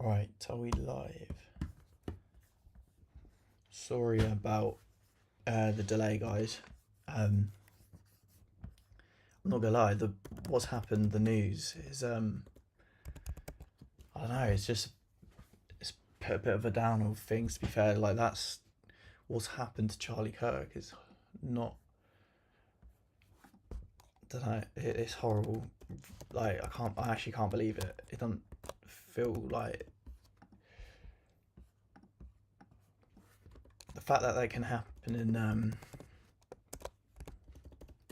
Right, are we live? Sorry about the delay, guys. I'm not gonna lie. What's happened? The news is I don't know. It's put a bit of a down of things. To be fair, like that's what's happened to Charlie Kirk is not. I don't know. It's horrible. Like I can't. I actually can't believe it. It doesn't feel like the fact that can happen and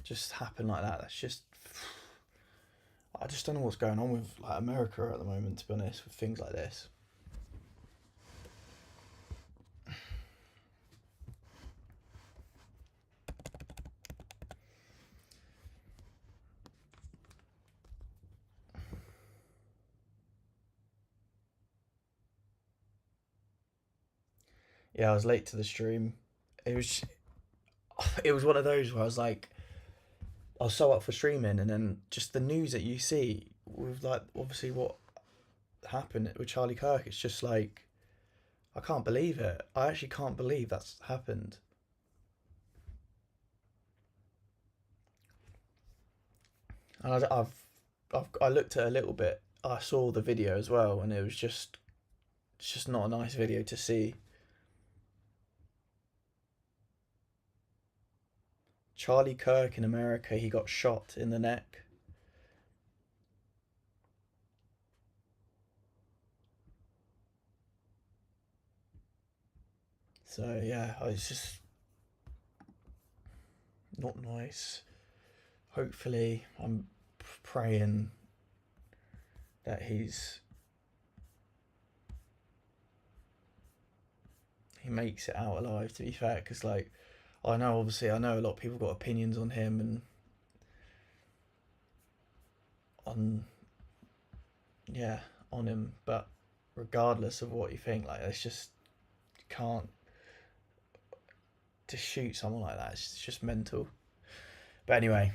just happen like that. That's just. I just don't know what's going on with like America at the moment. To be honest, with things like this. Yeah, I was late to the stream. It was it was one of those where I was like, I was so up for streaming, and then just the news that you see with like obviously what happened with Charlie Kirk. It's just like I can't believe it. I actually can't believe that's happened. And I looked at it a little bit. I saw the video as well, and it's just not a nice video to see. Charlie Kirk in America, he got shot in the neck. So yeah, it's just not nice. Hopefully, I'm praying that he makes it out alive. To be fair, because like I know, obviously, I know a lot of people got opinions on him and on yeah on him, but regardless of what you think, like it's just you can't to shoot someone like that. It's just mental. But anyway,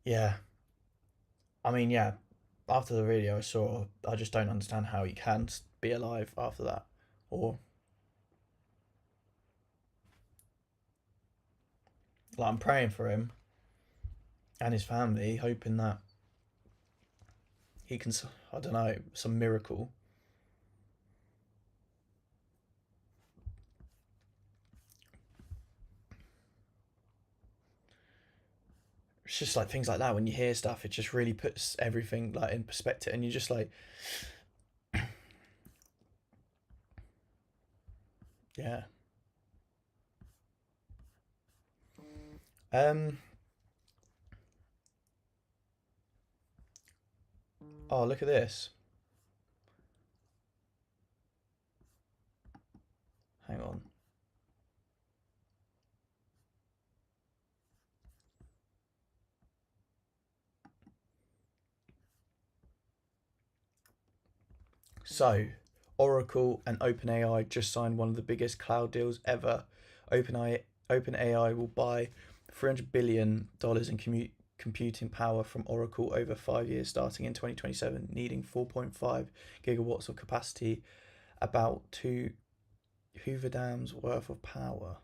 yeah. I mean, yeah. After the video I saw, I just don't understand how he can be alive after that, or like I'm praying for him and his family, hoping that he can, I don't know, some miracle. It's just like things like that. When you hear stuff, it just really puts everything like in perspective, and you're just like, yeah. Um. Oh, look at this. Hang on. So, Oracle and OpenAI just signed one of the biggest cloud deals ever. OpenAI will buy $300 billion in computing power from Oracle over 5 years, starting in 2027, needing 4.5 gigawatts of capacity, about 2 Hoover Dams worth of power.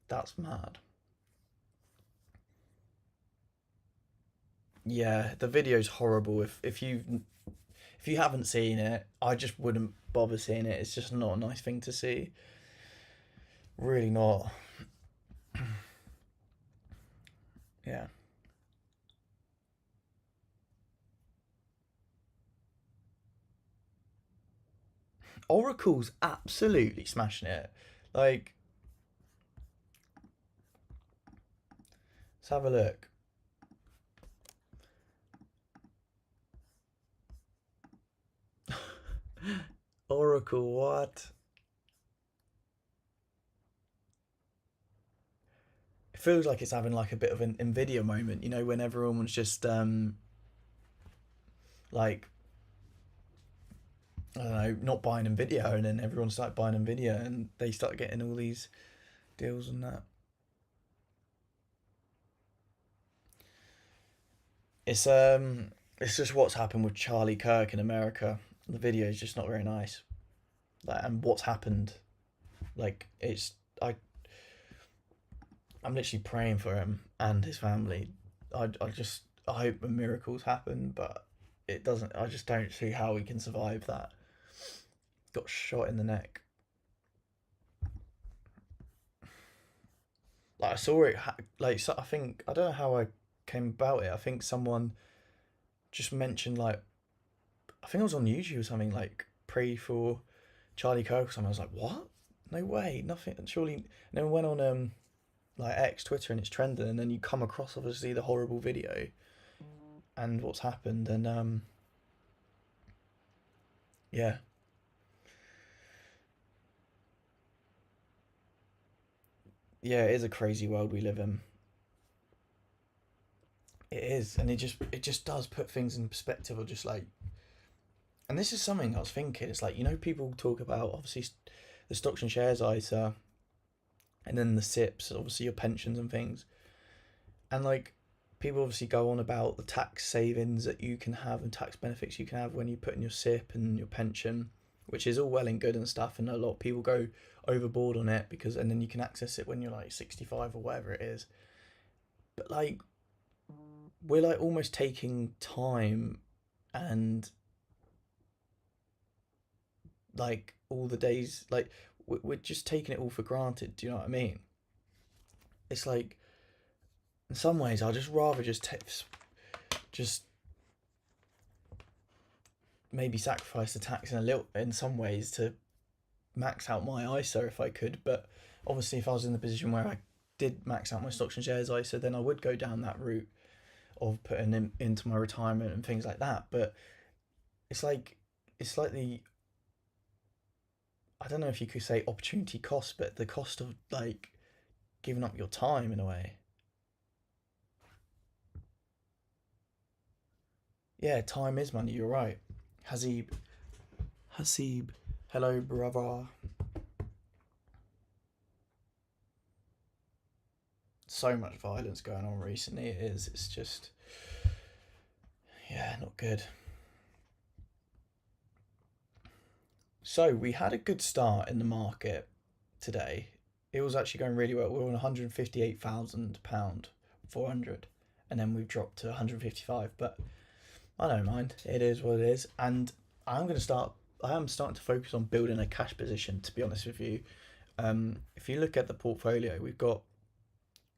That's mad. Yeah, the video's horrible. If you haven't seen it, I just wouldn't bother seeing it. It's just not a nice thing to see. Really not. Yeah. Oracle's absolutely smashing it. Like, let's have a look. Oracle, what? feels like it's having like a bit of an Nvidia moment, you know, when everyone was just like, I don't know, not buying Nvidia, and then everyone started buying Nvidia, and they started getting all these deals and that. It's it's just what's happened with Charlie Kirk in America. The video is just not very nice. Like, and what's happened, like it's I I'm literally praying for him and his family. I hope miracles happen, but it doesn't. I just don't see how he can survive that. Got shot in the neck. Like I saw it. Like so, I think I don't know how I came about it. I think someone just mentioned like I think I was on YouTube or something like pray for Charlie Kirk or something. I was like, what? No way, nothing. Surely. And then we went on like X Twitter and it's trending, and then you come across obviously the horrible video and what's happened, and yeah, yeah, it is a crazy world we live in. It is, and it just does put things in perspective of just like, and this is something I was thinking. It's like, you know, people talk about obviously the stocks and shares ISA, and then the SIPs, obviously your pensions and things, and like people obviously go on about the tax savings that you can have and tax benefits you can have when you put in your SIP and your pension, which is all well and good and stuff, and a lot of people go overboard on it because, and then you can access it when you're like 65 or whatever it is. But like we're like almost taking time and like all the days, like we're just taking it all for granted. Do you know what I mean? It's like in some ways I'd just rather just maybe sacrifice the tax in a little in some ways to max out my ISA if I could. But obviously, if I was in the position where I did max out my stocks and shares ISA, then I would go down that route of putting into my retirement and things like that. But it's like the, I don't know if you could say opportunity cost, but the cost of like giving up your time in a way. Yeah, time is money. You're right. Hazib, Hasib, hello brother. So much violence going on recently. It is. It's just, yeah, not good. So we had a good start in the market today. It was actually going really well. We were on £158,000, 400, and then we've dropped to 155. But I don't mind. It is what it is, and I'm going to start. I am starting to focus on building a cash position. To be honest with you, if you look at the portfolio, we've got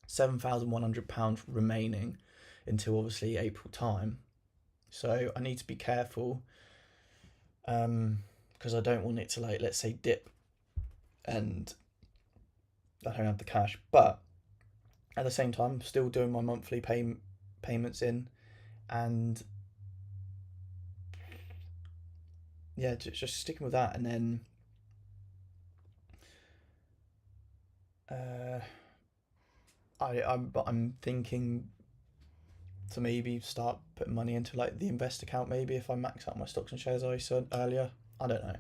£7,100 remaining until obviously April time. So I need to be careful because I don't want it to, like, let's say dip and I don't have the cash. But at the same time, I'm still doing my monthly payments in, and yeah, just sticking with that. And then uh, I'm thinking to maybe start putting money into like the invest account. Maybe if I max out my stocks and shares I said earlier. I don't know.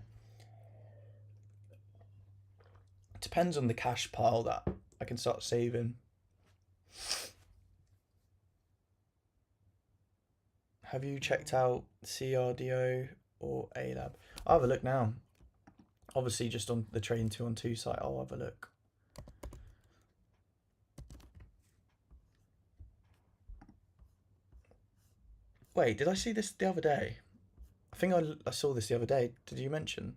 It depends on the cash pile that I can start saving. Have you checked out CRDO or ALAB? I'll have a look now. Obviously, just on the Trading 212 site, I'll have a look. Wait, did I see this the other day? I think I saw this the other day. Did you mention?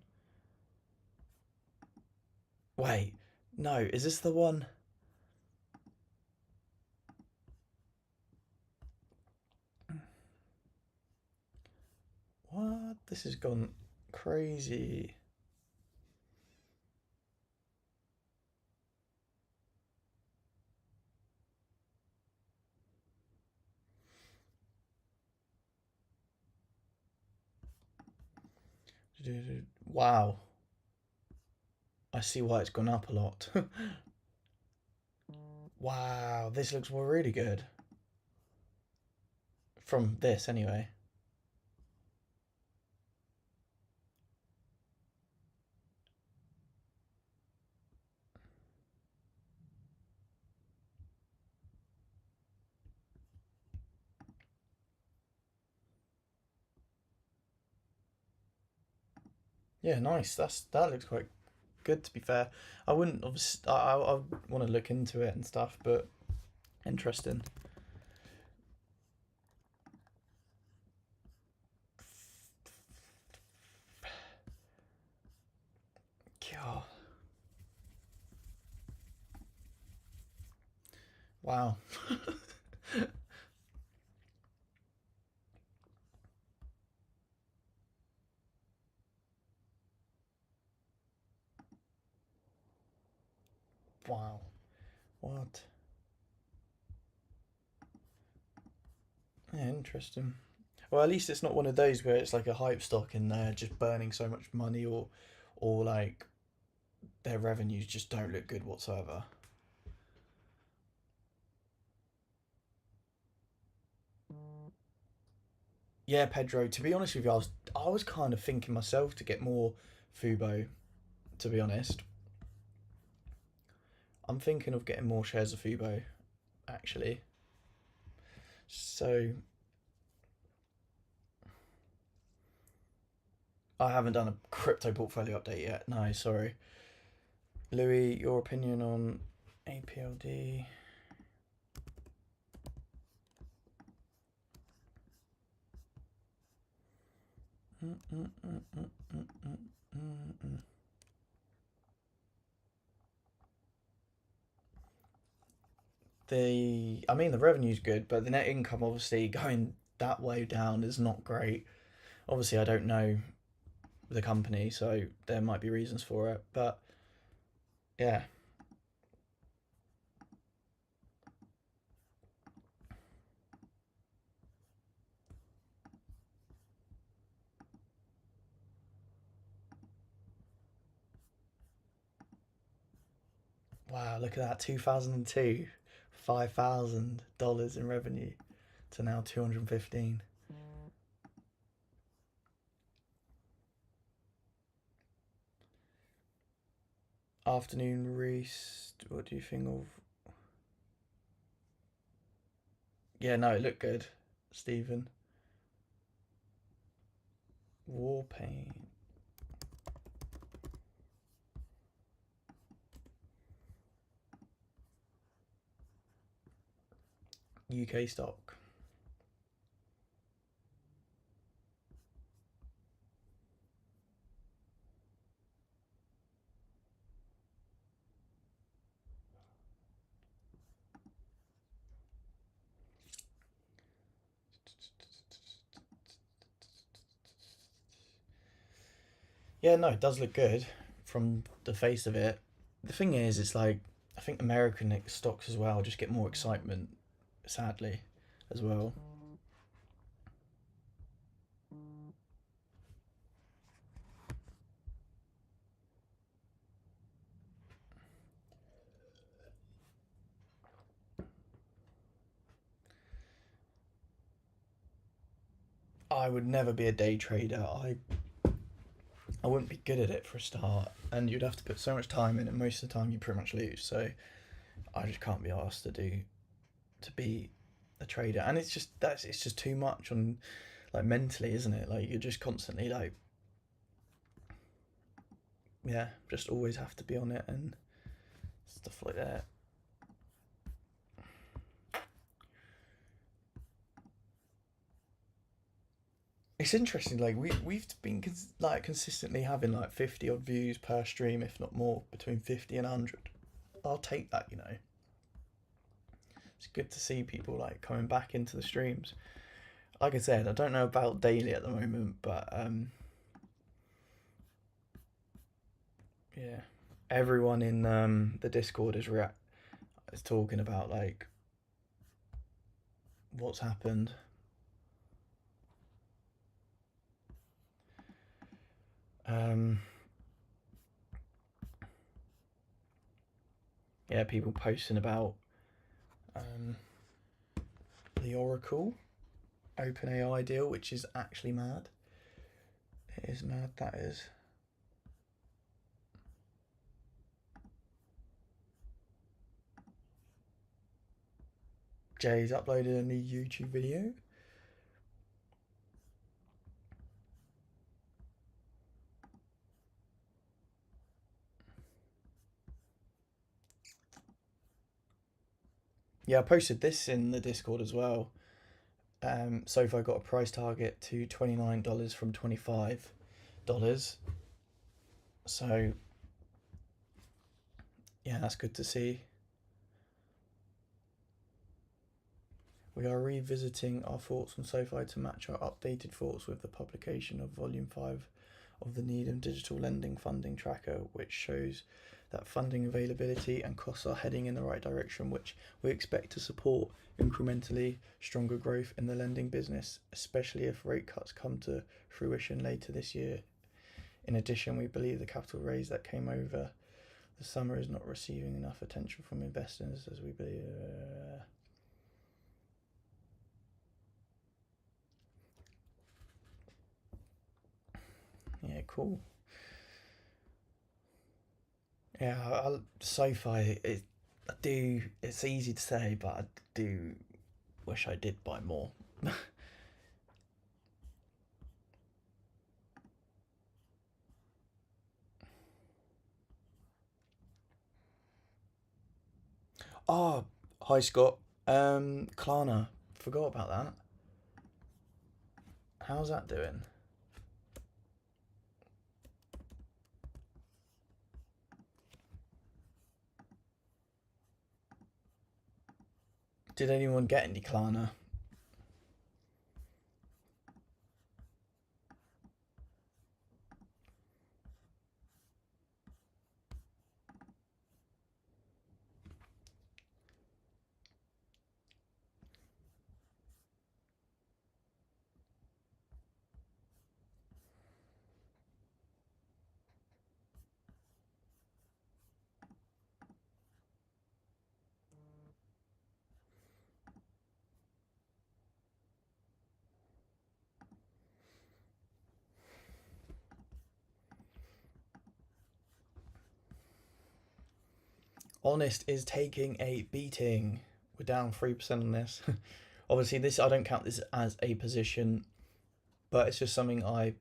Wait, no, is this the one? What? This has gone crazy. Wow. I see why it's gone up a lot. Wow, this looks really good. From this, anyway. Yeah, nice. That looks quite good, to be fair. I wouldn't obviously. I want to look into it and stuff, but interesting. God, wow. Wow. What? Yeah, interesting. Well, at least it's not one of those where it's like a hype stock and they're just burning so much money, or like their revenues just don't look good whatsoever. Yeah, Pedro. To be honest with you, I was kind of thinking myself to get more Fubo. To be honest, I'm thinking of getting more shares of Fubo actually. So I haven't done a crypto portfolio update yet. No, sorry. Louis, your opinion on APLD? I mean, the revenue's good, but the net income obviously going that way down is not great. Obviously, I don't know the company, so there might be reasons for it, but yeah. Wow, look at that. 2002, $5,000 in revenue to now 215. Afternoon Reese, what do you think of? Yeah, no, it looked good, Stephen. Warpaint. UK stock. Yeah, no, it does look good from the face of it. The thing is, it's like I think American stocks as well just get more excitement, sadly, as well. I would never be a day trader. I wouldn't be good at it for a start, and you'd have to put so much time in, and most of the time you pretty much lose. So I just can't be asked to be a trader, and it's just too much on like mentally, isn't it? Like you're just constantly like yeah, just always have to be on it and stuff like that. It's interesting. Like we've been like consistently having like 50 odd views per stream, if not more, between 50 and 100. I'll take that. It's good to see people like coming back into the streams. Like I said, I don't know about daily at the moment, but yeah, everyone in the Discord is talking about like what's happened. Um, yeah, people posting about Um, the Oracle OpenAI deal, which is actually mad. It is mad, that is. Jay's uploaded a new YouTube video. Yeah, I posted this in the Discord as well. So far, got a price target to $29 from $25. So, yeah, that's good to see. We are revisiting our thoughts on SoFi to match our updated thoughts with the publication of Volume 5 of the Needham Digital Lending Funding Tracker, which shows that funding availability and costs are heading in the right direction, which we expect to support incrementally stronger growth in the lending business, especially if rate cuts come to fruition later this year. In addition, we believe the capital raise that came over the summer is not receiving enough attention from investors as we believe. Yeah, cool. Yeah, SoFi. I do. It's easy to say, but I do wish I did buy more. Oh, hi Scott. Klarna. Forgot about that. How's that doing? Did anyone get any Klarna? Honest is taking a beating. We're down 3% on this. Obviously, this I don't count this as a position, but it's just something I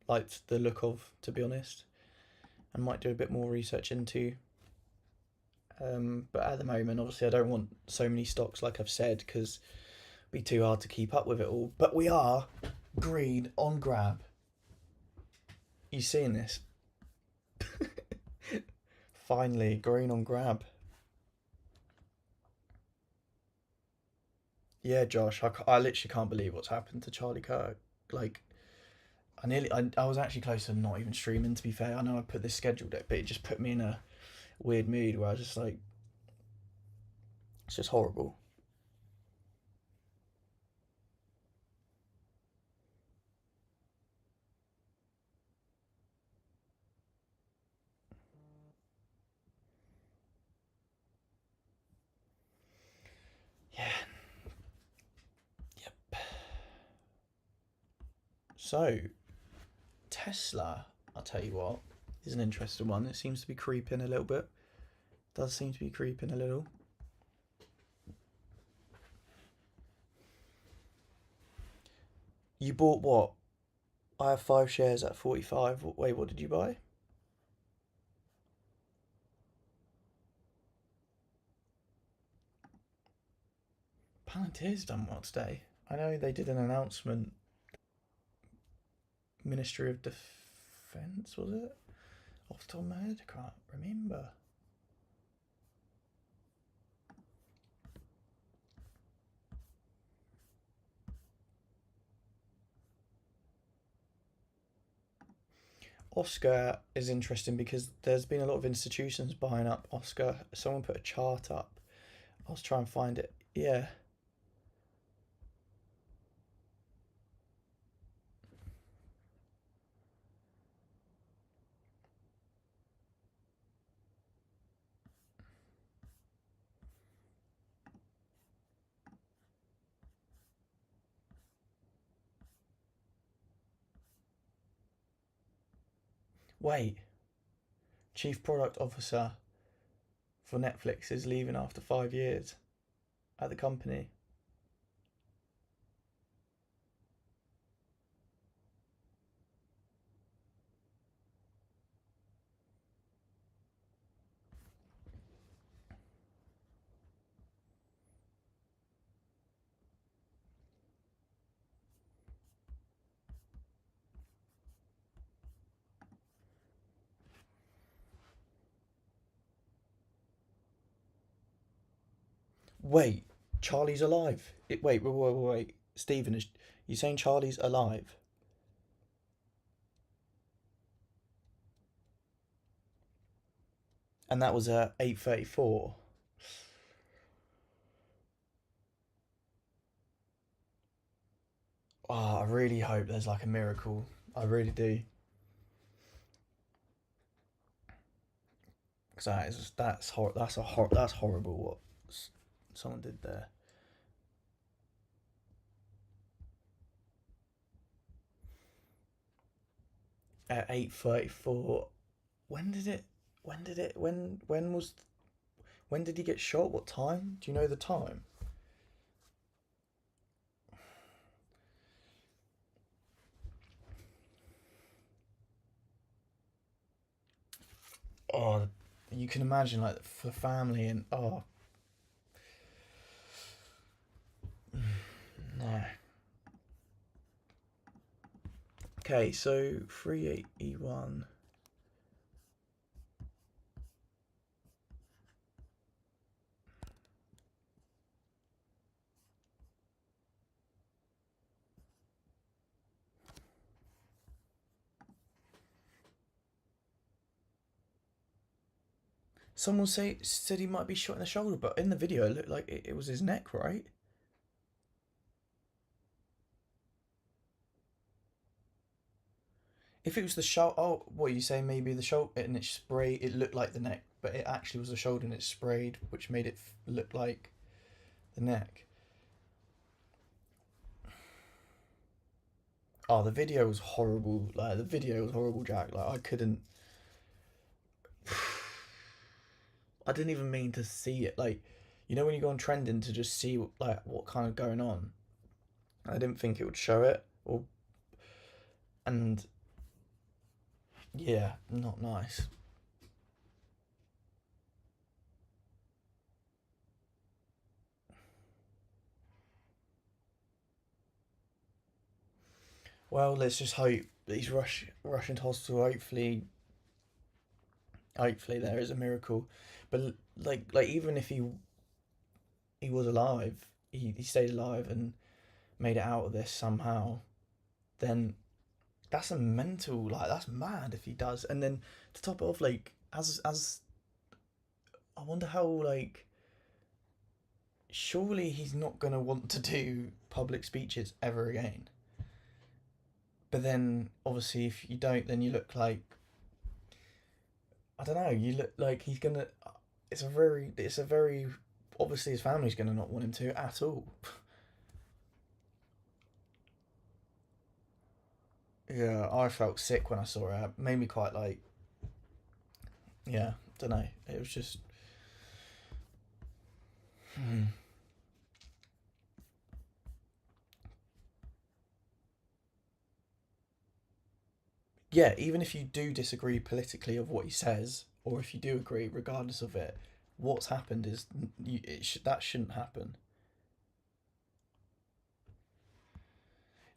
liked the look of, to be honest, and might do a bit more research into. But at the moment, obviously, I don't want so many stocks, like I've said, because it'd be too hard to keep up with it all. But we are green on grab. You seeing this? Finally, green on grab. Yeah, Josh, I literally can't believe what's happened to Charlie Kirk. Like, I was actually close to not even streaming, to be fair. I know I put this scheduled it, but it just put me in a weird mood where I was just like, it's just horrible. Yeah. Yep. So, Tesla, I'll tell you what, is an interesting one. It seems to be creeping a little bit. Does seem to be creeping a little. You bought what? I have 5 shares at 45. Wait, what did you buy? Palantir's done well today. I know they did an announcement. Ministry of Defence, was it? Off the top of my head, I can't remember. Oscar is interesting because there's been a lot of institutions buying up Oscar. Someone put a chart up. I was trying to find it. Yeah. Wait, Chief Product Officer for Netflix is leaving after 5 years at the company. Wait, Charlie's alive. Wait. Stephen, is you saying Charlie's alive? And that was at 8:34. Oh, I really hope there's like a miracle. I really do. Because that's horrible what someone did there. At 8:34. When did it? When did it? When was? When did he get shot? What time? Do you know the time? Oh, you can imagine like for family and oh no. Okay, so 38E1. Someone said he might be shot in the shoulder, but in the video it looked like it was his neck, right? If it was the shoulder, oh, what are you saying? Maybe the shoulder and it sprayed. It looked like the neck, but it actually was the shoulder and it sprayed, which made it look like the neck. Oh, the video was horrible. Like the video was horrible, Jack. Like I couldn't. I didn't even mean to see it. Like, you know when you go on trending to just see what kind of going on. I didn't think it would show it, or and yeah, not nice. Well, let's just hope that he's rushing to hospital. Hopefully there is a miracle. But like even if he was alive, he stayed alive and made it out of this somehow, then that's a mental like that's mad if he does. And then to top it off, like as I wonder how like surely he's not gonna want to do public speeches ever again. But then obviously if you don't, then you look like I don't know. You look like he's gonna. It's a very obviously his family's gonna not want him to at all. Yeah, I felt sick when I saw it. It made me quite like yeah. Don't know. It was just hmm. Yeah. Even if you do disagree politically of what he says, or if you do agree, regardless of it, what's happened is that shouldn't happen.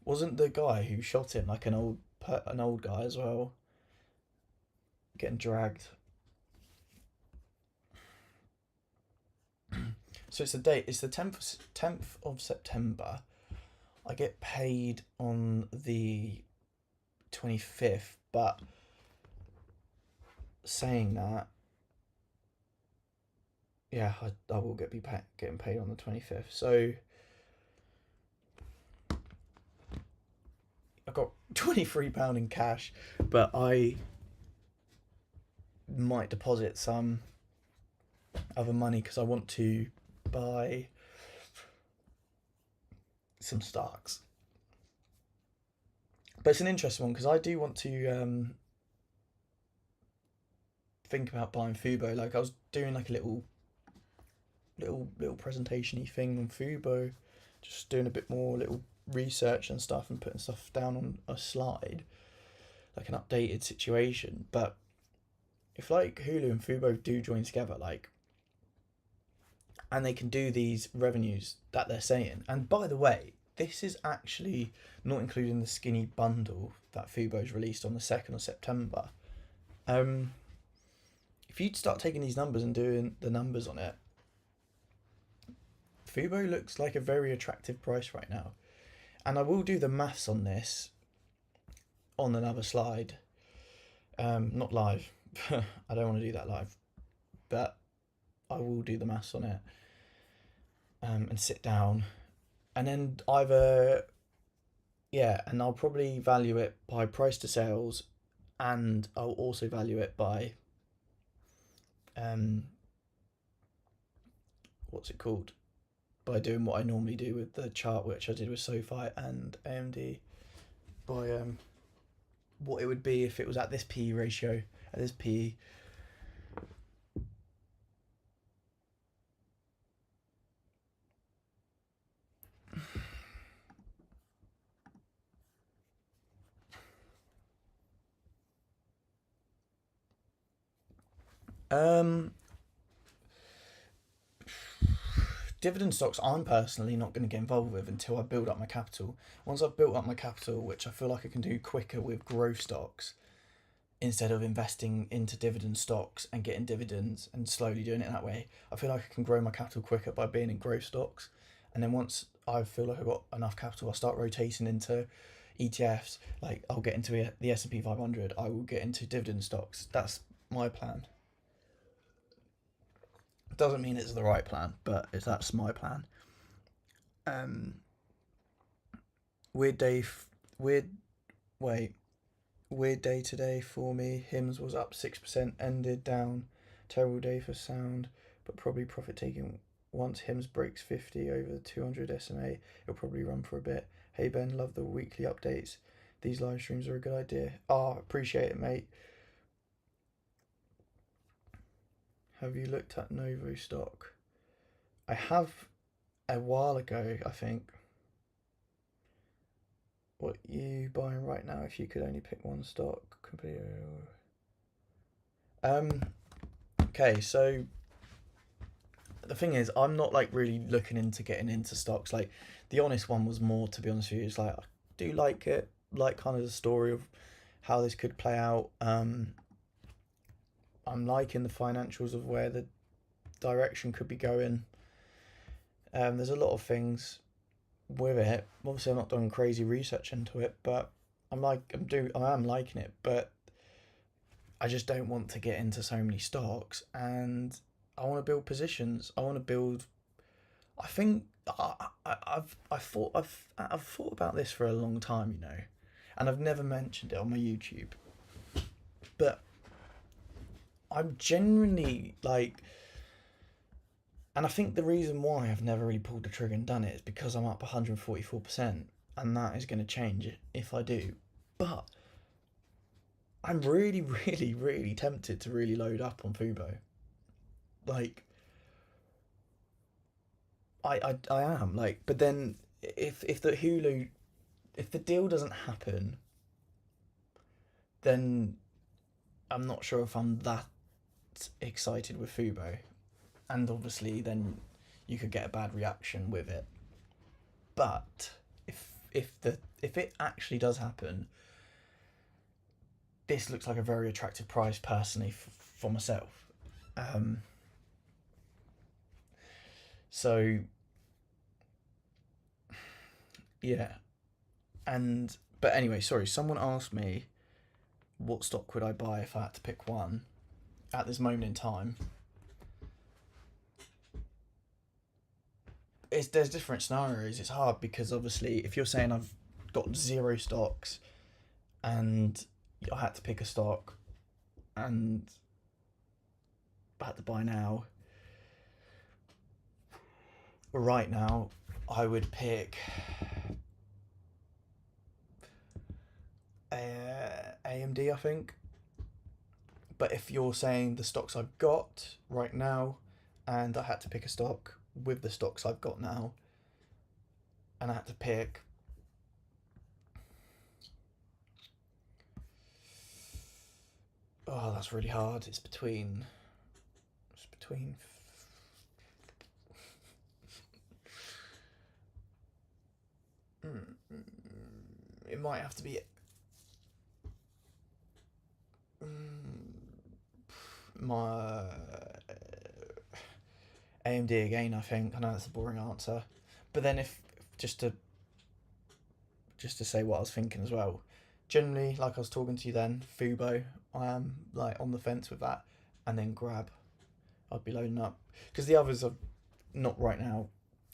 Wasn't the guy who shot him like an old guy as well, getting dragged? So it's the date. It's the tenth of September. I get paid on the 25th, but saying that, yeah, I will getting paid on the 25th. So I got £23 in cash, but I might deposit some other money because I want to buy some stocks. But it's an interesting one because I do want to think about buying Fubo. Like I was doing like a little presentation-y thing on Fubo, just doing a bit more little research and stuff and putting stuff down on a slide, like an updated situation. But if like Hulu and Fubo do join together, like, and they can do these revenues that they're saying, and by the way, this is actually not including the skinny bundle that Fubo's released on the 2nd of September. If you'd start taking these numbers and doing the numbers on it, Fubo looks like a very attractive price right now. And I will do the maths on this on another slide. Not live. I don't want to do that live. But I will do the maths on it. And sit down. And then and I'll probably value it by price to sales, and I'll also value it by what's it called? By doing what I normally do with the chart, which I did with SoFi and AMD, by what it would be if it was at this PE ratio, at this PE. Dividend stocks I'm personally not going to get involved with until I build up my capital. Once I've built up my capital, which I feel like I can do quicker with growth stocks instead of investing into dividend stocks and getting dividends and slowly doing it that way, I feel like I can grow my capital quicker by being in growth stocks. And then once I feel like I've got enough capital, I'll start rotating into ETFs. Like I'll get into the S&P 500, I will get into dividend stocks. That's my plan. Doesn't mean it's the right plan, but that's my plan. Weird day. Weird. Wait. Weird day today for me. Hymns was up 6%, ended down. Terrible day for sound, but probably profit taking. Once Hymns breaks 50 over the 200 SMA, it'll probably run for a bit. Hey Ben, love the weekly updates. These live streams are a good idea. Appreciate it, mate. Have you looked at Novo stock? I have a while ago, I think. What are you buying right now if you could only pick one stock? Okay, so the thing is, I'm not like really looking into getting into stocks. Like the honest one was more, to be honest with you, it's like I do like it, like kind of the story of how this could play out. I'm liking the financials of where the direction could be going. There's a lot of things with it. Obviously, I'm not doing crazy research into it, but I am liking it. But I just don't want to get into so many stocks, and I want to build positions. I want to build. I think I've thought about this for a long time, and I've never mentioned it on my YouTube, but I'm genuinely like, and I think the reason why I've never really pulled the trigger and done it is because I'm up 144%, and that is going to change if I do. But I'm really, really, really tempted to really load up on Fubo. Like, I am like, but then if the deal doesn't happen, then I'm not sure if I'm that excited with Fubo, and obviously then you could get a bad reaction with it. But if it actually does happen, this looks like a very attractive price personally for myself. So yeah, but anyway, sorry. Someone asked me what stock would I buy if I had to pick one at this moment in time. There's different scenarios. It's hard because obviously if you're saying I've got 0 stocks and I had to pick a stock and I had to buy now, right now I would pick AMD, I think, But if you're saying the stocks I've got right now, and I had to pick a stock with the stocks I've got now, and I had to pick, oh, that's really hard. It's between. It might have to be my AMD again. I think I know that's a boring answer, but then if just to say what I was thinking as well. Generally, like I was talking to you then, Fubo, I am like on the fence with that, and then Grab, I'd be loading up because the others are not right now.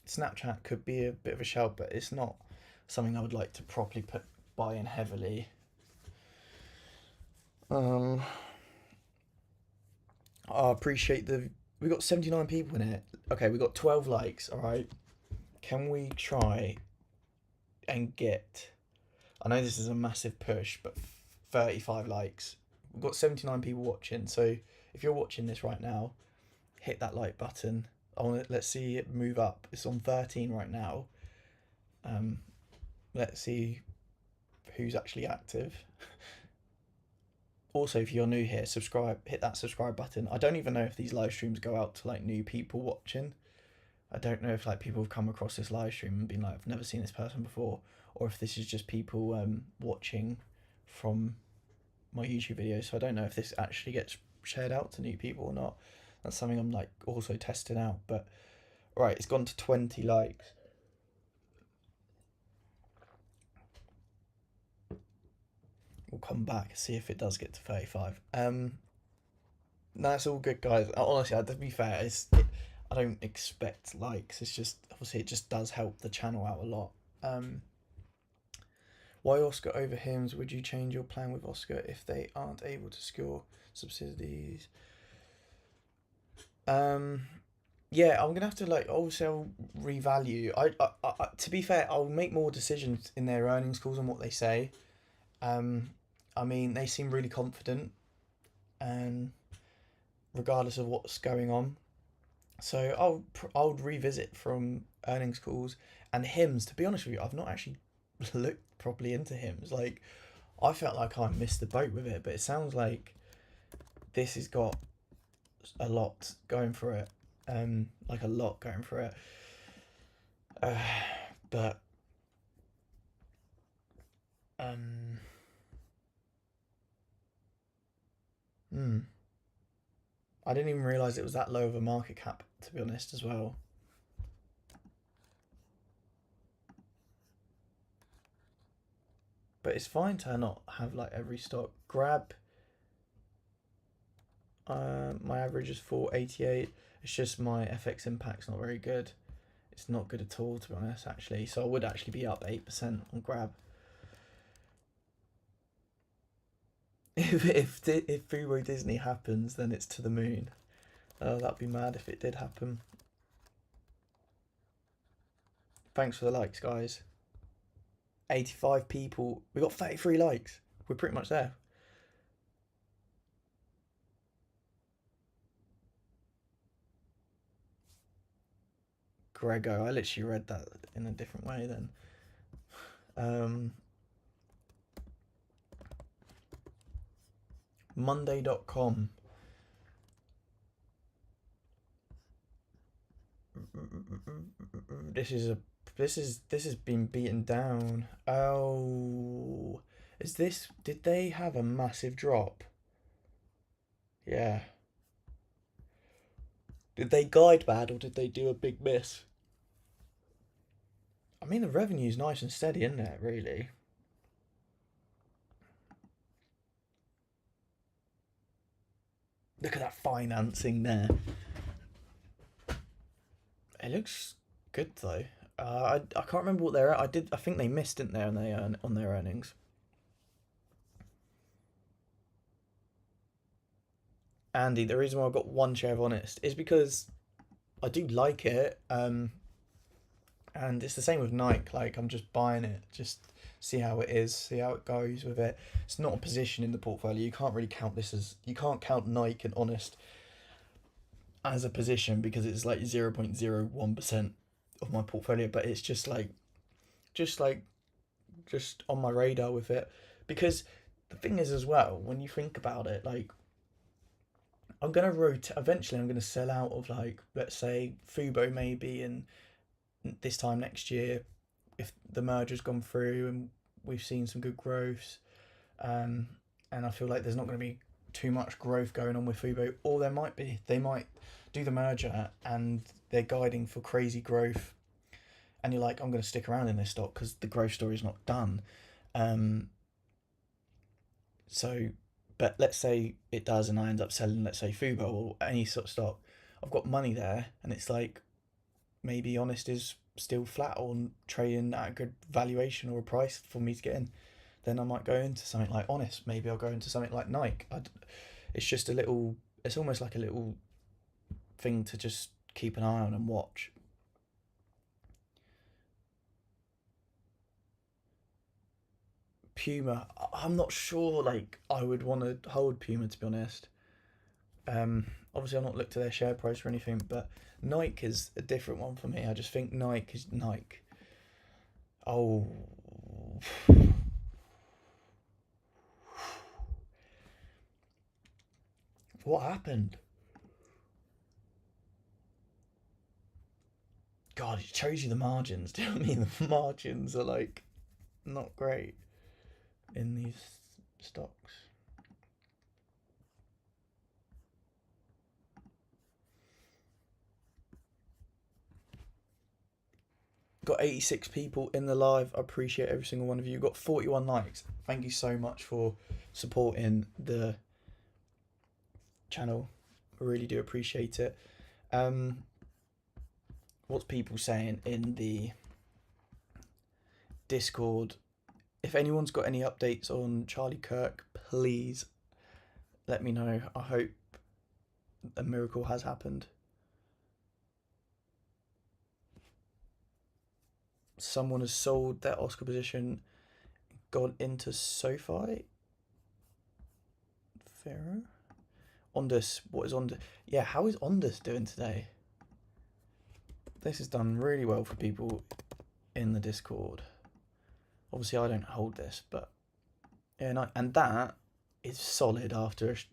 Snapchat could be a bit of a shout, but it's not something I would like to properly buy in heavily. I appreciate we got 79 people in it. Okay, we got 12 likes. All right, can we try and get? I know this is a massive push, but 35 likes. We've got 79 people watching. So if you're watching this right now, hit that like button. Let's see it move up. It's on 13 right now. Let's see who's actually active. Also, if you're new here, subscribe. Hit that subscribe button. I don't even know if these live streams go out to like new people watching. I don't know if like people have come across this live stream and been like, I've never seen this person before, or if this is just people watching from my YouTube videos. So I don't know if this actually gets shared out to new people or not. That's something I'm like also testing out. But right, it's gone to 20 likes. We'll come back and see if it does get to 35. No, it's all good, guys. Honestly, to be fair, I don't expect likes. It's just obviously it just does help the channel out a lot. Why Oscar over Hims? Would you change your plan with Oscar if they aren't able to score subsidies? Yeah, I'm gonna have to like obviously I'll revalue. I to be fair, I'll make more decisions in their earnings calls on what they say. I mean, they seem really confident, and regardless of what's going on. So I'll revisit from earnings calls and Hims. To be honest with you, I've not actually looked properly into Hims. Like, I felt like I missed the boat with it, but it sounds like this has got a lot going for it. Like a lot going for it. But I didn't even realise it was that low of a market cap, to be honest, as well. But it's fine to not have like every stock. Grab. My average is 488. It's just my FX impact's not very good. It's not good at all, to be honest, actually. So I would actually be up 8% on Grab. If Fubo Disney happens, then it's to the moon. That'd be mad if it did happen. Thanks for the likes, guys. 85 people. We got 33 likes. We're pretty much there. Grego, I literally read that in a different way then. Monday.com. This has been beaten down. Oh, did they have a massive drop? Yeah. Did they guide bad or did they do a big miss? I mean, the revenue's nice and steady, isn't it, really? Look at that financing there. It looks good though. I can't remember what they're at. I think they missed, didn't they, on their earnings. Andy, the reason why I've got one share of Honest is because I do like it. And it's the same with Nike. Like, I'm just buying it just see how it is, see how it goes with it. It's not a position in the portfolio. You can't really count this as, you can't count Nike and Honest as a position because it's like 0.01% of my portfolio, but it's just like just on my radar with it. Because the thing is as well, when you think about it, like I'm gonna rotate eventually. I'm gonna sell out of, like, let's say Fubo maybe, and this time next year, if the merger's gone through and we've seen some good growths, um, and I feel like there's not going to be too much growth going on with Fubo, or there might be. They might do the merger and they're guiding for crazy growth, and you're like, I'm going to stick around in this stock because the growth story's not done. Um, so, but let's say it does, and I end up selling, let's say Fubo or any sort of stock. I've got money there, and it's like maybe Honest is still flat or trading at a good valuation or a price for me to get in. Then I might go into something like Honest. Maybe I'll go into something like Nike. It's just a little. It's almost like a little thing to just keep an eye on and watch. Puma. I'm not sure. Like I would want to hold Puma, to be honest. Obviously, I've not looked at their share price or anything, but Nike is a different one for me. I just think Nike is Nike. Oh, what happened? God, it shows you the margins. Do you know what I mean? The margins are like not great in these stocks. Got 86 people in the live. I appreciate every single one of you. Got 41 likes. Thank you so much for supporting the channel. I really do appreciate it. What's people saying in the Discord? If anyone's got any updates on Charlie Kirk, please let me know. I hope a miracle has happened. Someone has sold their Oscar position, gone into SoFi. Pharaoh? Ondus, what is Ondus? Yeah, how is Ondus doing today? This has done really well for people in the Discord. Obviously, I don't hold this, but yeah, and that is solid after. Is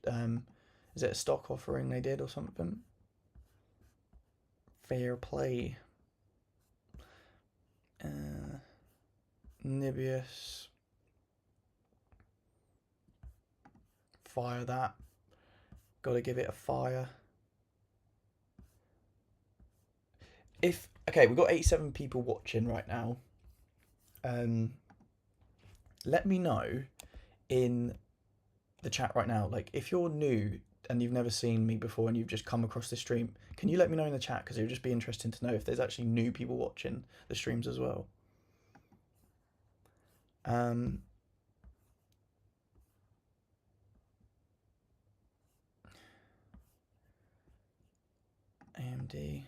it a stock offering they did or something? Fair play. Nibius. Fire that. Gotta give it a fire. Okay, we've got 87 people watching right now. Let me know in the chat right now, like if you're new and you've never seen me before and you've just come across this stream, can you let me know in the chat, because it would just be interesting to know if there's actually new people watching the streams as well. AMD.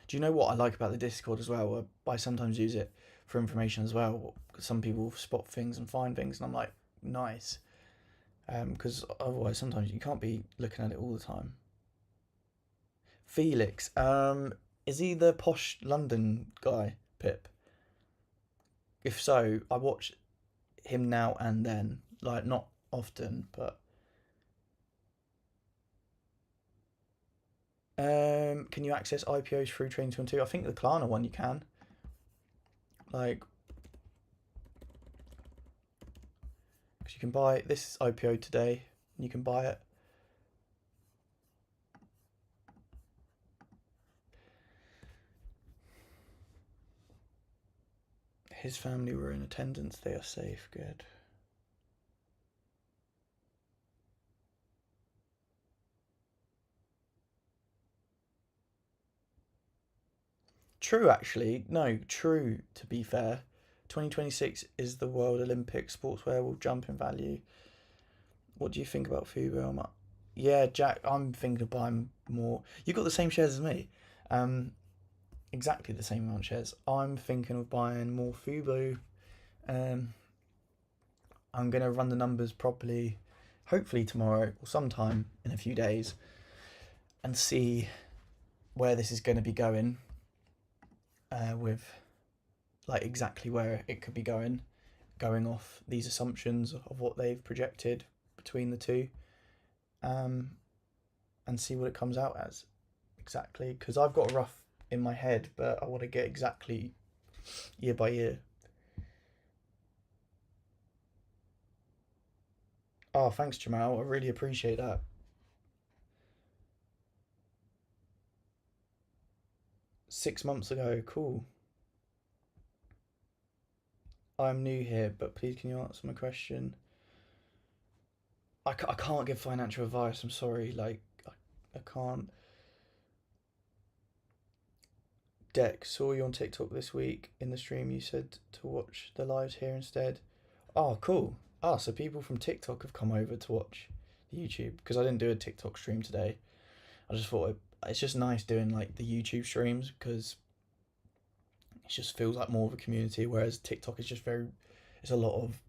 Do you know what I like about the Discord as well? I sometimes use it for information as well. Some people spot things and find things, and I'm like, nice. Because otherwise, sometimes you can't be looking at it all the time. Felix, is he the posh London guy, Pip? If so, I watch him now and then, like not often, but can you access IPOs through Train 212? I think the Klarna one you can. Like, because you can buy this IPO today, and you can buy it. His family were in attendance. They are safe. Good. True, actually. No, true, to be fair. 2026 is the World Olympics. Sportswear will jump in value. What do you think about Fubo? Yeah, Jack, I'm thinking of buying more. You got the same shares as me. Exactly the same amount of shares. I'm thinking of buying more Fubo Um, I'm gonna run the numbers properly, hopefully tomorrow or sometime in a few days, and see where this is going to be going. With like exactly where it could be going off these assumptions of what they've projected between the two, um, and see what it comes out as exactly. Because I've got a rough in my head, but I want to get exactly year by year. Oh, thanks, Jamal. I really appreciate that. 6 months ago, cool. I'm new here, but please can you answer my question? I can't give financial advice. I'm sorry. Like, I can't. Deck, saw you on TikTok this week in the stream. You said to watch the lives here instead. Oh, cool. Ah, so people from TikTok have come over to watch the YouTube because I didn't do a TikTok stream today. I just thought it's just nice doing like the YouTube streams because it just feels like more of a community. Whereas TikTok is just it's a lot of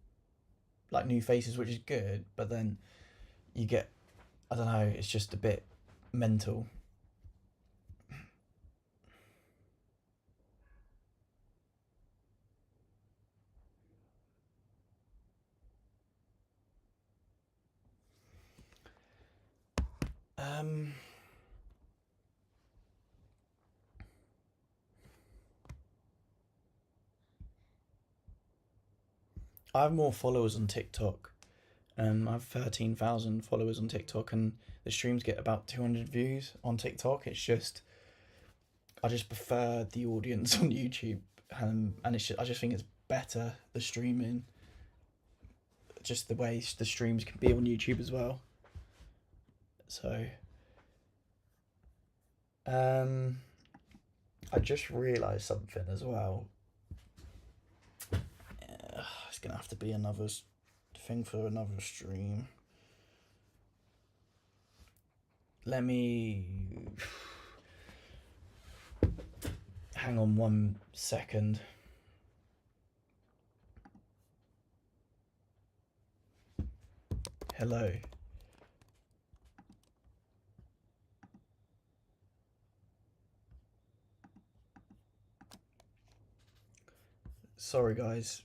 like new faces, which is good, but then you get, I don't know, it's just a bit mental. Um, I have more followers on TikTok. I have 13,000 followers on TikTok, and the streams get about 200 views on TikTok. It's just, I just prefer the audience on YouTube, and I just think it's better the streaming, just the way the streams can be on YouTube as well. So, I just realised something as well. It's gonna have to be another thing for another stream. Let me hang on 1 second. Hello. Sorry, guys.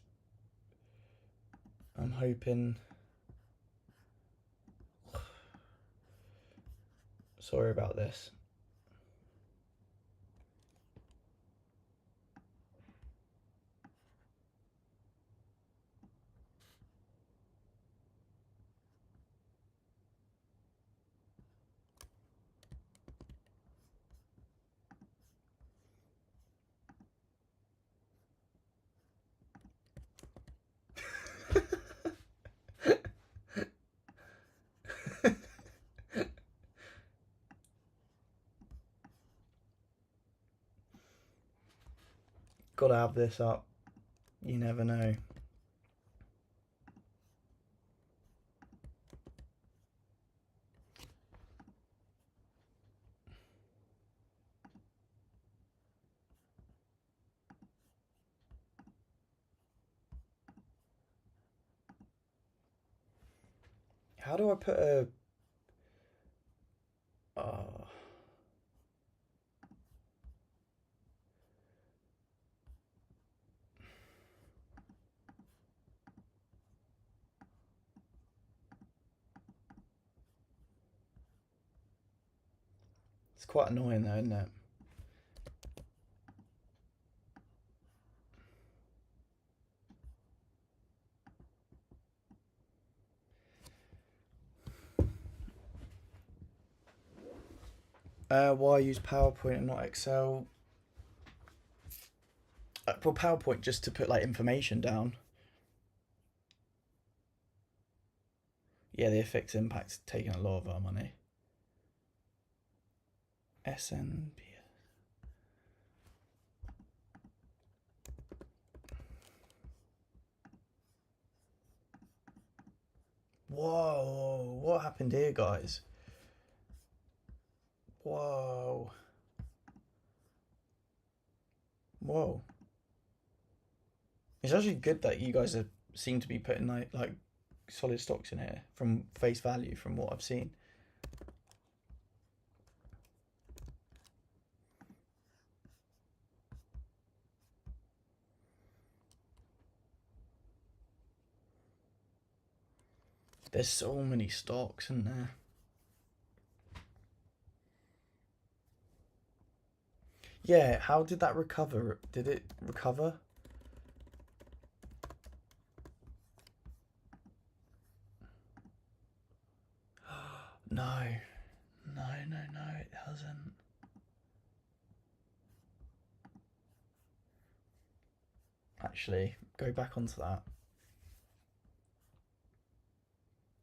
I'm hoping. Sorry about this. Gotta have this up. You never know. How do I put a. Uh, it's quite annoying though, isn't it? Why use PowerPoint and not Excel? Well, PowerPoint just to put like information down. Yeah, the FX impact's taking a lot of our money. SNP. Whoa, what happened here, guys? Whoa. Whoa. It's actually good that you guys are, seem to be putting like solid stocks in here from face value from what I've seen. There's so many stocks in there. Yeah, how did that recover? Did it recover? No, no, it hasn't. Actually, go back onto that.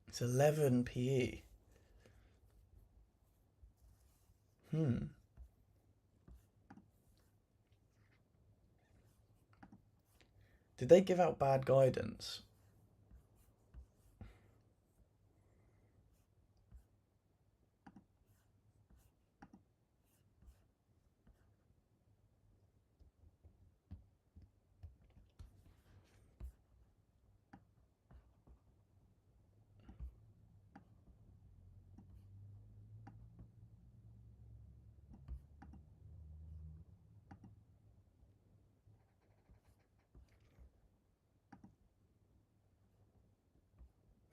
It's 11 PE. Hmm. Did they give out bad guidance?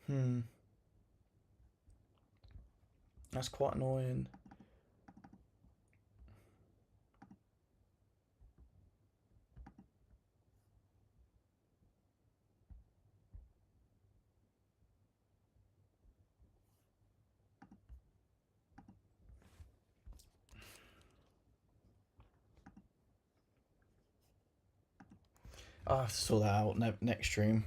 Hmm. That's quite annoying. I'll have to sort that out next stream.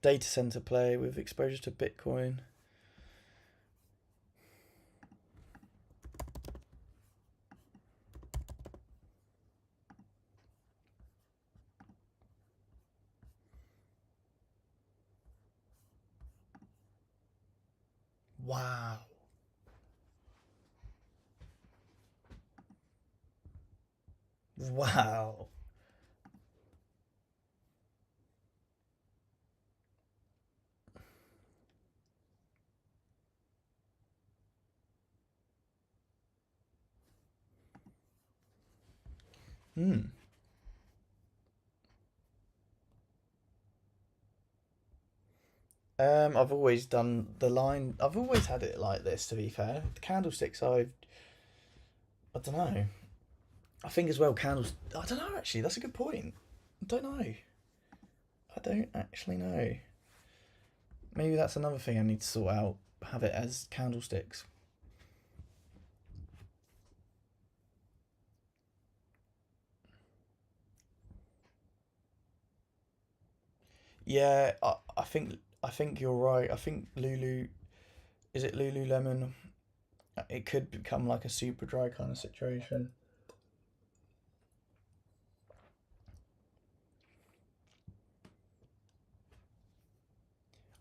Data center play with exposure to Bitcoin. Wow. Wow. Hmm. I've always done the line. I've always had it like this. To be fair, the candlesticks. I don't know. I think as well candles. I don't know. Actually, that's a good point. I don't know. I don't actually know. Maybe that's another thing I need to sort out. Have it as candlesticks. Yeah, I think you're right. I think Lulu, is it Lululemon? It could become like a super dry kind of situation.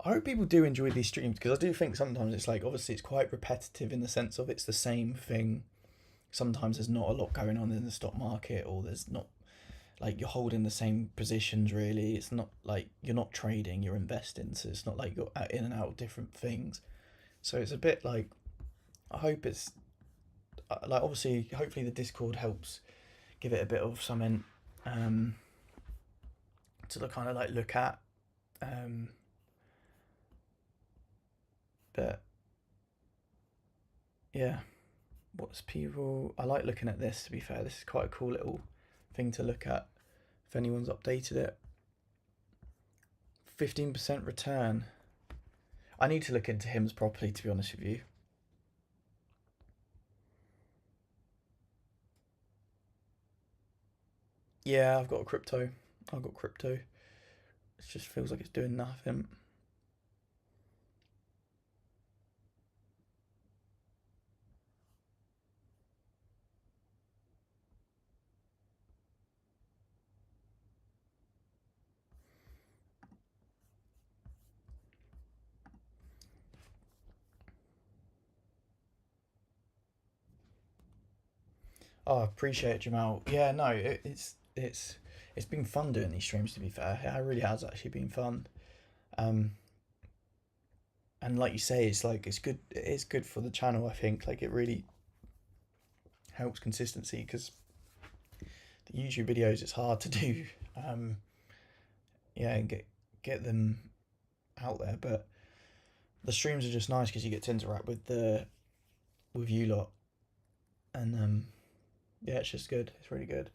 I hope people do enjoy these streams because I do think sometimes it's like obviously it's quite repetitive in the sense of it's the same thing. Sometimes there's not a lot going on in the stock market, or there's not like you're holding the same positions really. It's not like you're not trading, you're investing. So it's not like you're in and out of different things. So it's a bit like I hope it's like obviously hopefully the Discord helps give it a bit of something um, to kind of like look at. Um, but yeah, what's people? I like looking at this. To be fair, this is quite a cool little thing to look at. If anyone's updated it, 15% return. I need to look into HIMS properly. To be honest with you. Yeah, I've got a crypto. I've got crypto. It just feels like it's doing nothing. Oh, I appreciate it, Jamal. Yeah, no, it's been fun doing these streams. To be fair, it really has actually been fun. Um, and like you say, it's like it's good. It is good for the channel. I think like it really helps consistency because the YouTube videos it's hard to do. Um, yeah, and get them out there, but the streams are just nice because you get to interact with you lot, and yeah, it's just good. It's really good.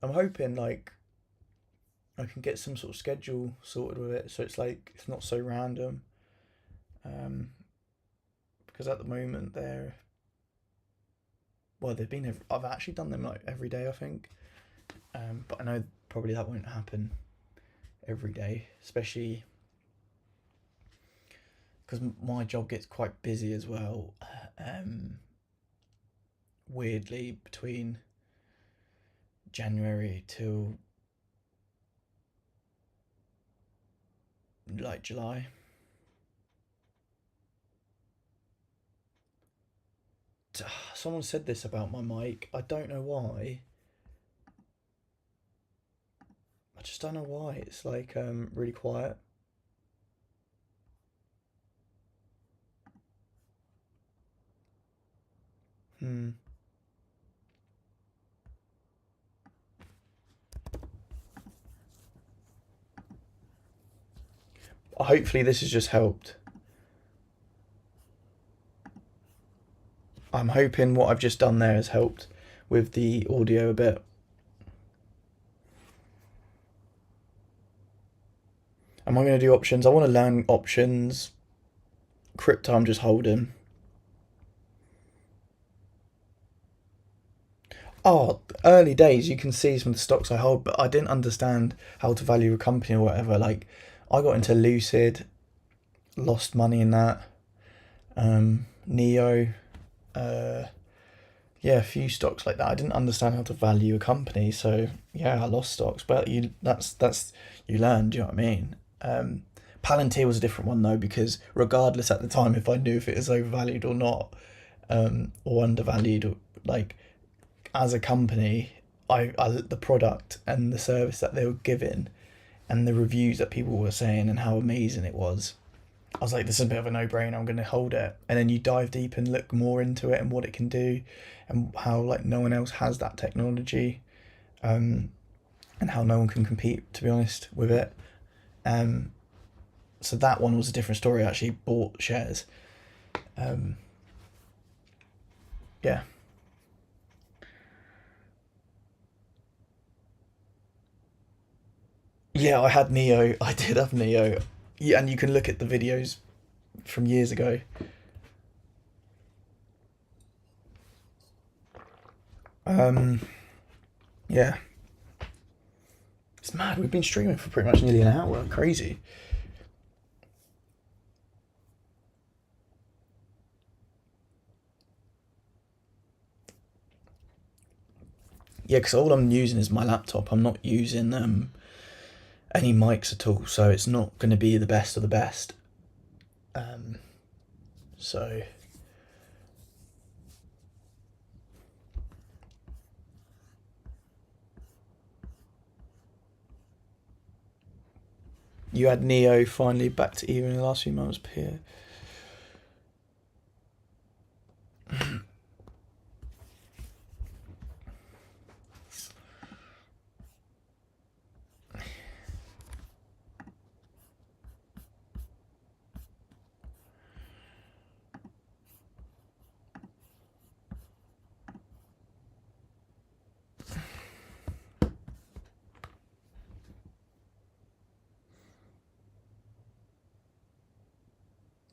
I'm hoping like I can get some sort of schedule sorted with it, so it's like it's not so random. Um, because at the moment they're well, they've been. I've actually done them like every day, I think. But I know probably that won't happen every day, especially because my job gets quite busy as well. Um, Weirdly, between January till like July. Someone said this about my mic. I don't know why. I just don't know why. It's like really quiet. Hmm. Hopefully this has just helped. I'm hoping what I've just done there has helped with the audio a bit. Am I going to do options? I want to learn options. Crypto, I'm just holding. Oh, early days, you can see some of the stocks I hold, but I didn't understand how to value a company or whatever. Like, I got into Lucid, lost money in that. Neo, uh, yeah, a few stocks like that. I didn't understand how to value a company, so yeah, I lost stocks. But that's you learn. Do you know what I mean? Palantir was a different one though because regardless at the time if I knew if it was overvalued or not, or undervalued, or like as a company, I the product and the service that they were giving and the reviews that people were saying and how amazing it was. I was like, this is a bit of a no-brainer. I'm going to hold it. And then you dive deep and look more into it and what it can do, and how like no one else has that technology, and how no one can compete. To be honest with it, um, so that one was a different story. I actually bought shares. Um, yeah, yeah. I had Neo. I did have Neo. Yeah, and you can look at the videos from years ago. Um, yeah, it's mad. We've been streaming for pretty much nearly an hour. Crazy. Yeah, because all I'm using is my laptop. I'm not using any mics at all, so it's not going to be the best of the best. Um, so you had Neo finally back to even in the last few months, Pierre.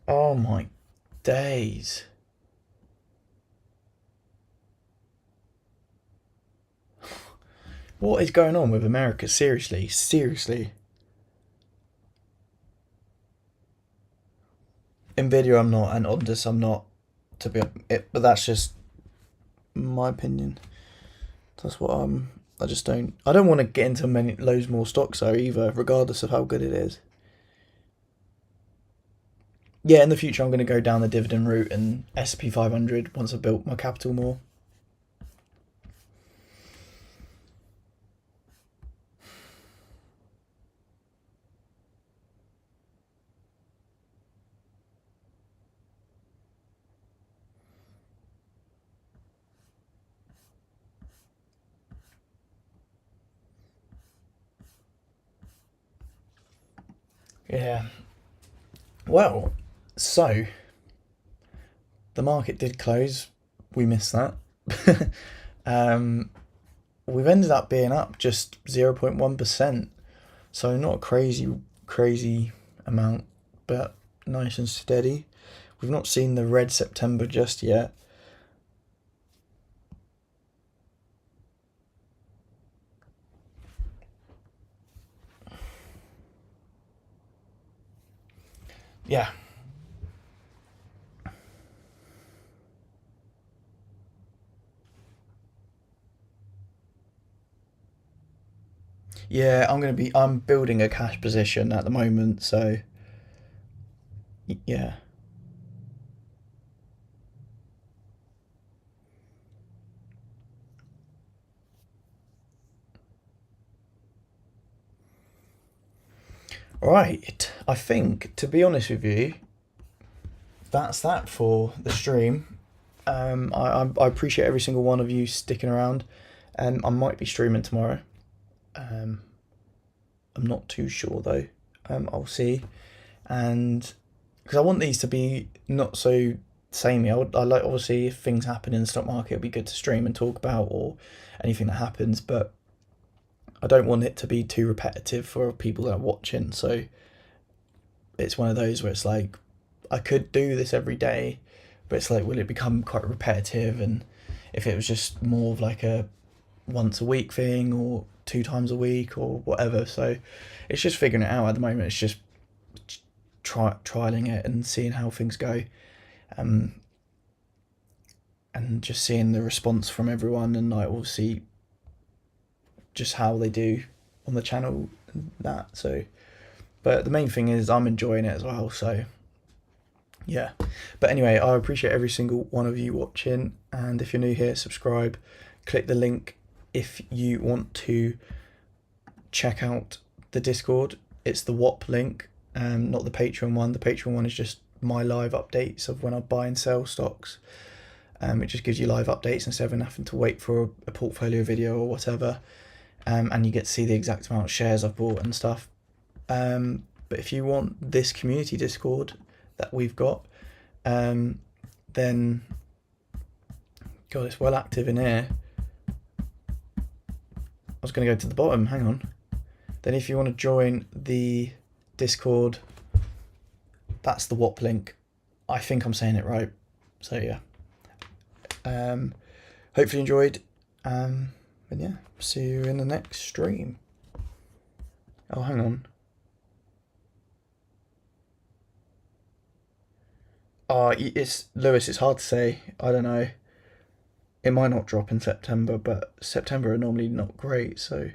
Oh my days. What is going on with America? Seriously, seriously. Nvidia, I'm not, and Ondas, I'm not. To be it, but that's just my opinion. That's what I just don't. I don't want to get into many loads more stocks though either, regardless of how good it is. Yeah, in the future, I'm going to go down the dividend route and SP 500 once I've built my capital more. Yeah. Well, so the market did close. We missed that. um, we've ended up being up just 0.1%. So not a crazy amount, but nice and steady. We've not seen the red September just yet. Yeah. Yeah, I'm building a cash position at the moment, so yeah. Right. I think, to be honest with you, that's that for the stream. I appreciate every single one of you sticking around. I might be streaming tomorrow. Um, I'm not too sure though. I'll see. And because I want these to be not so samey. I like, obviously, if things happen in the stock market, it'd be good to stream and talk about, or anything that happens. But I don't want it to be too repetitive for people that are watching. So it's one of those where it's like, I could do this every day, but it's like, will it become quite repetitive? And if it was just more of like a once a week thing, or 2 times a week, or whatever. So it's just figuring it out at the moment. It's just trialing it and seeing how things go, um, and just seeing the response from everyone, and like obviously just how they do on the channel and that. So, but the main thing is I'm enjoying it as well. So yeah. But anyway, I appreciate every single one of you watching, and if you're new here, subscribe, click the link if you want to check out the Discord. It's the WAP link, not the Patreon one. The Patreon one is just my live updates of when I buy and sell stocks. It just gives you live updates instead of having to wait for a portfolio video or whatever. And you get to see the exact amount of shares I've bought and stuff. But if you want this community Discord that we've got, then God, it's well active in here. I was going to go to the bottom. Hang on. Then if you want to join the Discord, that's the WAP link. I think I'm saying it right. So yeah. Hopefully you enjoyed. And yeah, see you in the next stream. Oh, hang on. It's Lewis. It's hard to say. I don't know. It might not drop in September, but September are normally not great. So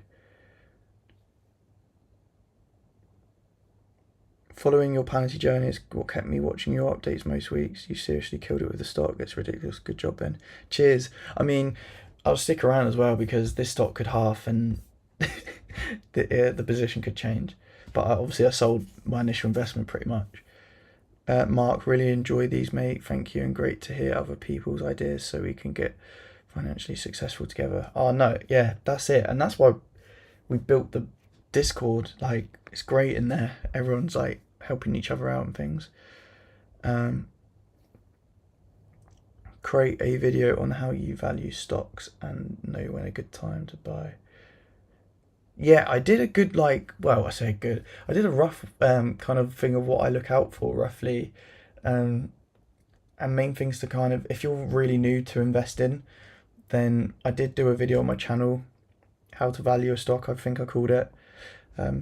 following your Panity journey is what kept me watching your updates most weeks. You seriously killed it with the stock. It's ridiculous. Good job, Ben. Cheers. I mean, I'll stick around as well because this stock could half and the position could change. But obviously I sold my initial investment pretty much. Mark, really enjoy these, mate. Thank you, and great to hear other people's ideas so we can get financially successful together. Oh no, yeah, that's it, and that's why we built the Discord. Like, it's great in there. Everyone's like helping each other out and things. Create a video on how you value stocks and know when a good time to buy. Yeah, I did a good, like, well, I say good. I did a rough kind of thing of what I look out for roughly, and main things to kind of, if you're really new to investing, then I did do a video on my channel, how to value a stock, I think I called it.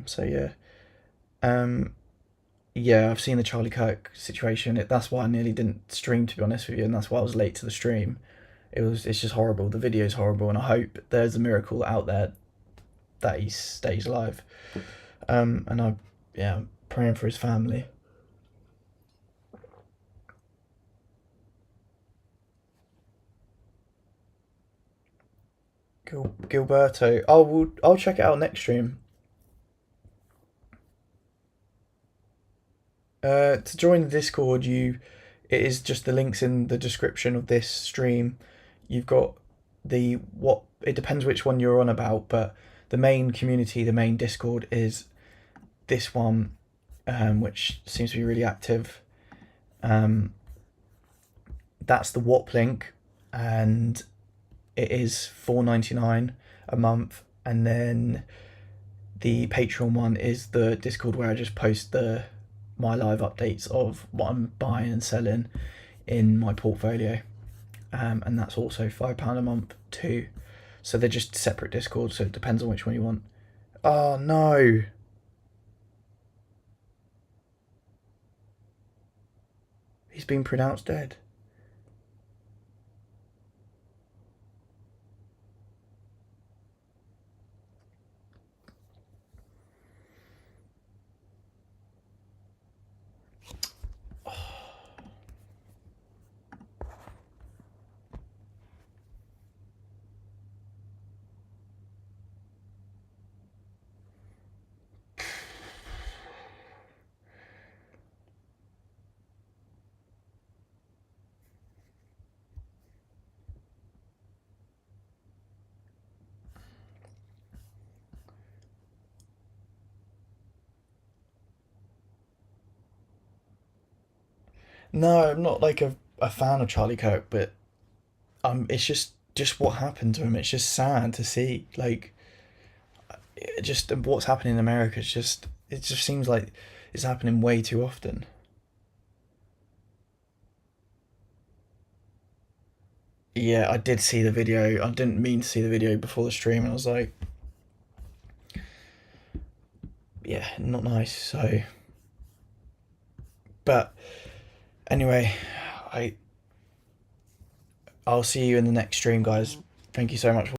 So yeah, yeah, I've seen the Charlie Kirk situation. That's why I nearly didn't stream, to be honest with you, and that's why I was late to the stream. It's just horrible. The video's horrible, and I hope there's a miracle out there that he stays alive. And I'm praying for his family. Gilberto. I'll check it out next stream. To join the Discord, it is just the links in the description of this stream. You've got it depends which one you're on about, but the main community, the main Discord is this one. which seems to be really active. That's the WAP link, and it is $4.99 a month. And then the Patreon one is the Discord where I just post my live updates of what I'm buying and selling in my portfolio, and that's also £5 a month too. So they're just separate Discord, so it depends on which one you want. Oh no! He's been pronounced dead. No, I'm not like a fan of Charlie Kirk, but it's just what happened to him. It's just sad to see. Like, just what's happening in America. It just seems like it's happening way too often. Yeah, I did see the video. I didn't mean to see the video before the stream, and I was like, yeah, not nice. So, but anyway, I I'll see you in the next stream, guys. Thank you so much.